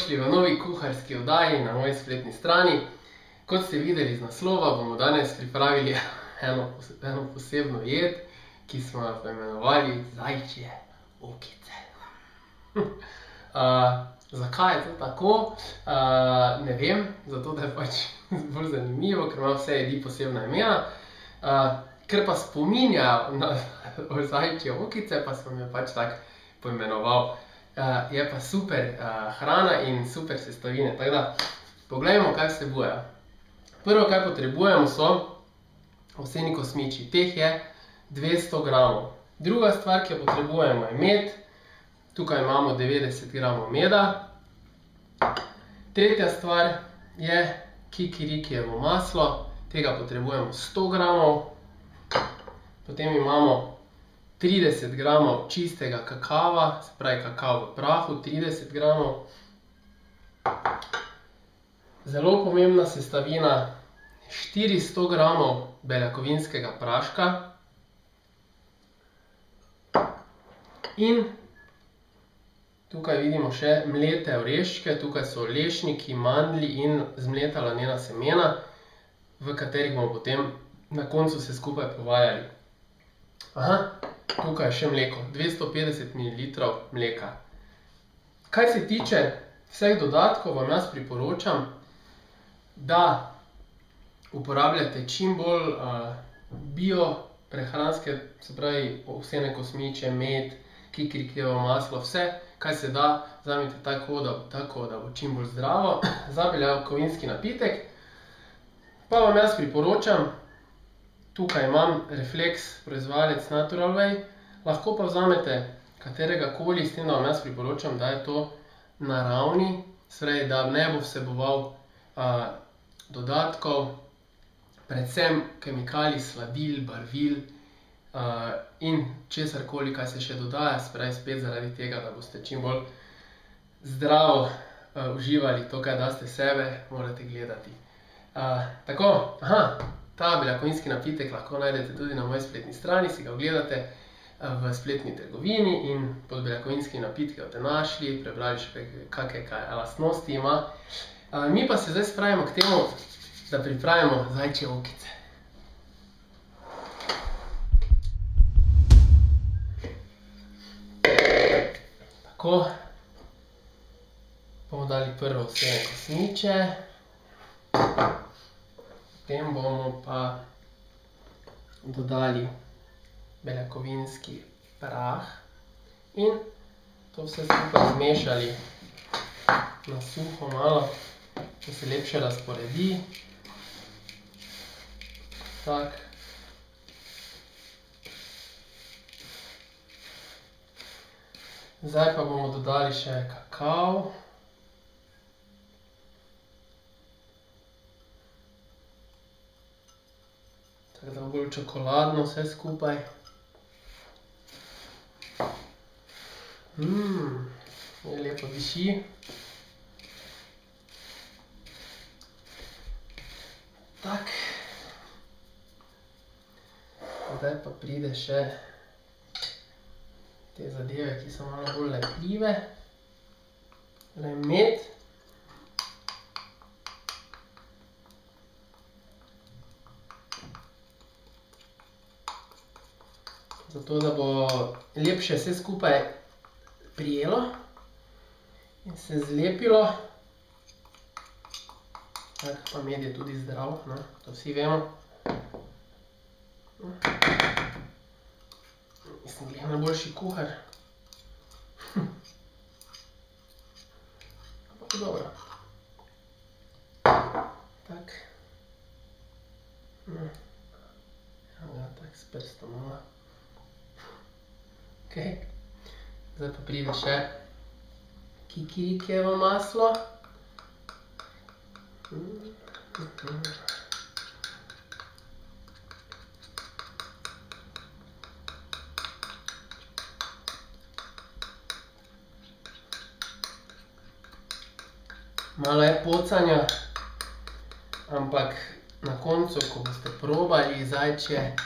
dobrodošli v novi kuharski oddaji na moji spletni strani. Kot ste videli z naslova, bomo danes pripravili eno posebno jed, ki smo jo poimenovali zajčje okice. Zakaj je to tako? Ne vem, zato da je pač bolj zanimivo, ker ima vse jedi posebna imena. Ker pa spominjajo na zajčje okice, pa sem jo pač tako poimenoval. Je pa super hrana in super sestavine, tako da poglejmo, kaj vsebujejo. Prvo, kaj potrebujemo, so ovseni kosmiči. Teh je 200 gramov. Druga stvar, ki jo potrebujemo, je med. Tukaj imamo 90 gramov meda. Tretja stvar je kikirikijevo maslo. Tega potrebujemo 100 gramov. Potem imamo 30 gramov čistega kakava, se pravi kakav v prahu, 30 gramov. Zelo pomembna sestavina, 400 gramov beljakovinskega praška. In tukaj vidimo še mlete oreščke, tukaj so lešniki, mandlji in zmleta lanena semena, v katerih bomo potem na koncu se skupaj povajali. Tukaj je še mleko, 250 ml mleka. Kaj se tiče vseh dodatkov, vam jaz priporočam, da uporabljate čim bolj bio prehranske, se pravi ovsene kosmiče, med, kikirikijevo maslo, vse, kaj se da, vzamite tako, da bo čim bolj zdravo. Za beljakovinski napitek pa vam jaz priporočam, tukaj imam Reflex, proizvajalec Natural Way, lahko pa vzamete katerega koli, s tem da vam jaz priporočam, da je to naravni, se pravi, da ne bo vseboval dodatkov, predvsem kemikalij, sladil, barvil in česarkoli, kaj se še dodaja, se pravi spet zaradi tega, da boste čim bolj zdravo uživali to, kaj daste sebe, morate gledati. Tako, ta beljakovinski napitek lahko najdete tudi na moji spletni strani, si ga ogledate v spletni trgovini in pod beljakovinski napitki boste našli, prebrali še kakšne lastnosti ima. Mi pa se zdaj spravimo k temu, da pripravimo zajčje okice. Tako, bomo dali prvo ovsene kosmiče, potem bomo pa dodali beljakovinski prah in to vse skupaj zmešali na suho malo, da se lepše razporedi. Tak. Zdaj pa bomo dodali še kakav. Tako da bo bolj čokoladno vse skupaj. Lepo diši. Tak. Zdaj pa pride še te zadeve, ki so malo bolj lepljive. Med. Zato, da bo lepše vse skupaj prijelo in se zlepilo. Pa med je tudi zdrav, to vsi vemo. Mislim, da je najboljši kuhar. Pa dobro. Tak. Tak s prstom malo. Zdaj pa pride še kikirikijevo maslo. Malo je pocanja, ampak na koncu, ko boste probali zajčje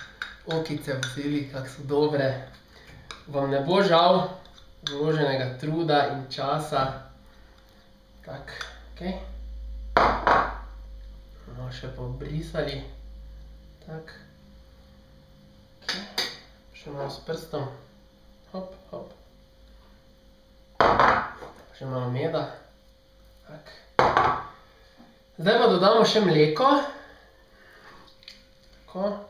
okice, boste videli, kako so dobre, vam ne bo žal vloženega truda in časa. Tak, okej. Bomo še pobrisali. Tak. Okej. Še malo s prstom. Hop, hop. Še malo meda. Tak. Zdaj pa dodamo še mleko. Tako.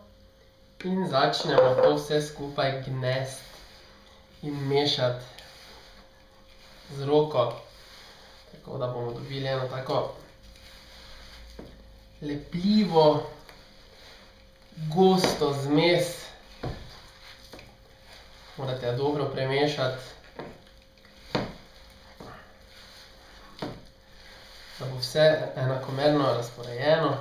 In začnemo to vse skupaj gnesti in mešati z roko. Tako da bomo dobili eno tako lepljivo, gosto zmes. Morate jo dobro premešati, da bo vse enakomerno razporejeno.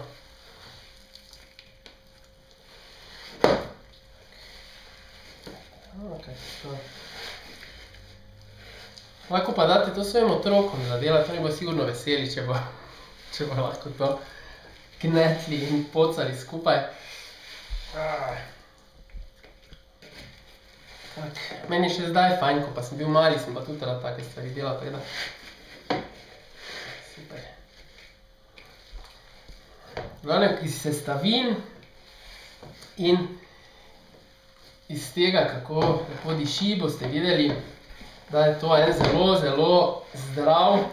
Lahko pa date to svojim otrokom za delati, oni bo sigurno veseli, če bo lahko to gnetli in pocali skupaj. Meni je še zdaj fajn, ko pa sem bil mali, sem pa tudi rad take stvari delal, tako da. Super. Glavno, iz sestavin in iz tega, kako lepo diši, boste videli, da je to en zelo, zelo zdrav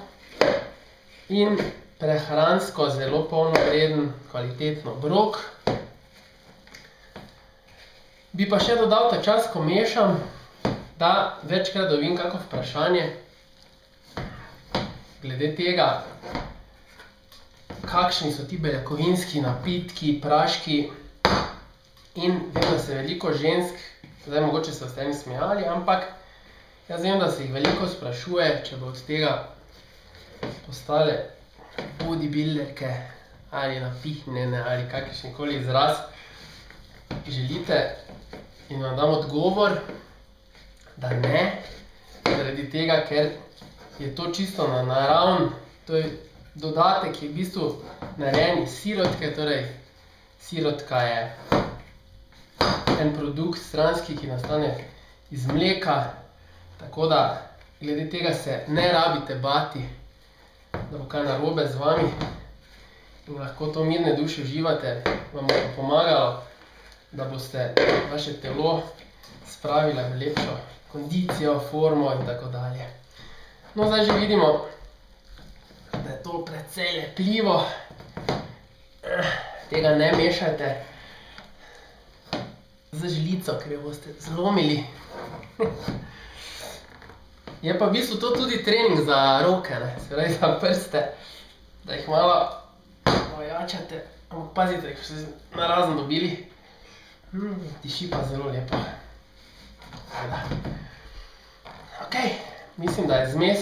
in prehransko zelo polnovreden, kvalitetno obrok. Bi pa še dodal ta čas, ko mešam, da večkrat dobim kako vprašanje glede tega, kakšni so ti beljakovinski napitki, praški. In vem, da se veliko žensk, zdaj mogoče se boste eni smejali, ampak jaz vem, da se jih veliko sprašuje, če bo od tega postale bodybuilderke ali napihnjene ali kakršenkoli izraz želite. In vam dam odgovor, da ne, zaradi tega, ker je to čisto naravno. To je dodatek, ki je v bistvu narejen iz sirotke, torej sirotka je en produkt stranski, ki nastane iz mleka, tako da glede tega se ne rabite bati, da bo kaj narobe z vami in lahko to mirne duše uživate. Vam bo pomagalo, da boste vaše telo spravili v lepšo kondicijo, formo in tako dalje. No, zdaj že vidimo, da je to precej lepljivo. Tega ne mešajte z žlico, ker jo boste zlomili. Je pa v bistvu to tudi trening za roke, se pravi za prste, da jih malo ojačate. Ampak pazite, da jih ste narazen dobili. Diši pa zelo lepo. Ok, mislim, da je zmes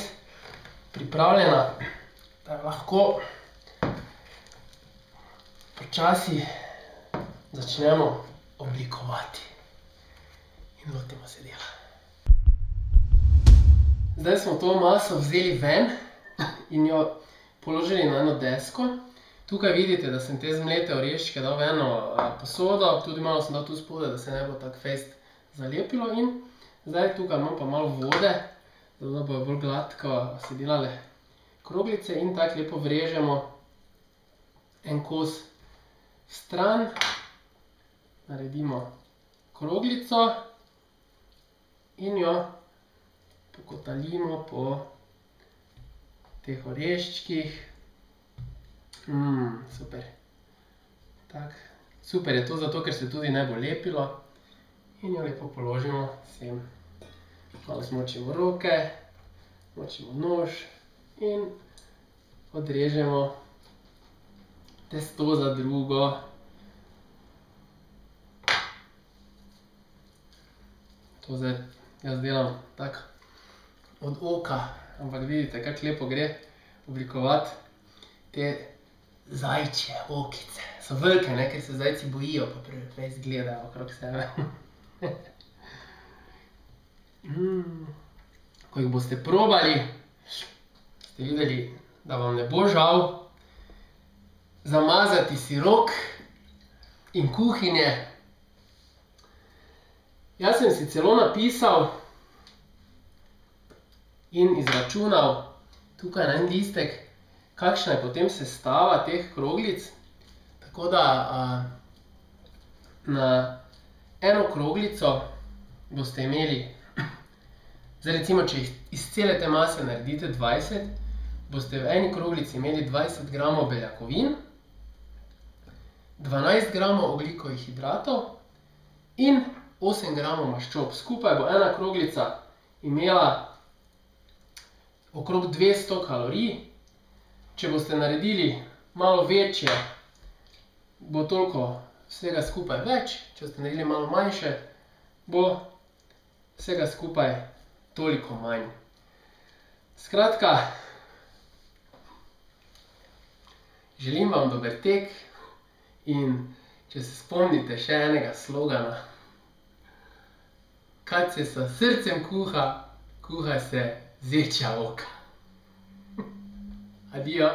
pripravljena, da lahko počasi začnemo oblikovati in lotimo se dela. Zdaj smo to maso vzeli ven in jo položili na eno desko. Tukaj vidite, da sem te zmlete oreščke dal v eno posodo, tudi malo sem dal tu spodaj, da se ne bo tako fejst zalepilo. In zdaj tukaj imam pa malo vode, da bojo bolj gladko se delale kroglice in tako lepo vrežemo en kos stran. Naredimo kroglico in jo pokotalimo po teh oreščkih. Super. Tak, super je to zato, ker se tudi ne bo lepilo. In jo lepo položimo sem. Malo smočimo roke, močimo nož in odrežemo testo za drugo. To zdaj jaz delam tako od oka, ampak vidite, kako lepo gre oblikovati te zajčje okice. So velike, ker se zajci bojijo, pa preveč gledajo okrog sebe. Ko jih boste probali, ste videli, da vam ne bo žal zamazati si rok in kuhinje. Jaz sem si celo napisal in izračunal tukaj na en listek, kakšna je potem sestava teh kroglic. Tako da na eno kroglico boste imeli, zdaj recimo, če iz cele te mase naredite 20, boste v eni kroglici imeli 20 gramov beljakovin, 12 gramov ogljikovih hidratov in 8 gramov maščob. Skupaj bo ena kroglica imela okrog 200 kalorij. Če boste naredili malo večje, bo toliko vsega skupaj več. Če boste naredili malo manjše, bo vsega skupaj toliko manj. Skratka, želim vam dober tek in če se spomnite še enega slogana: Kad se sa srcem kuha, kuha se zečja oka. Adijo.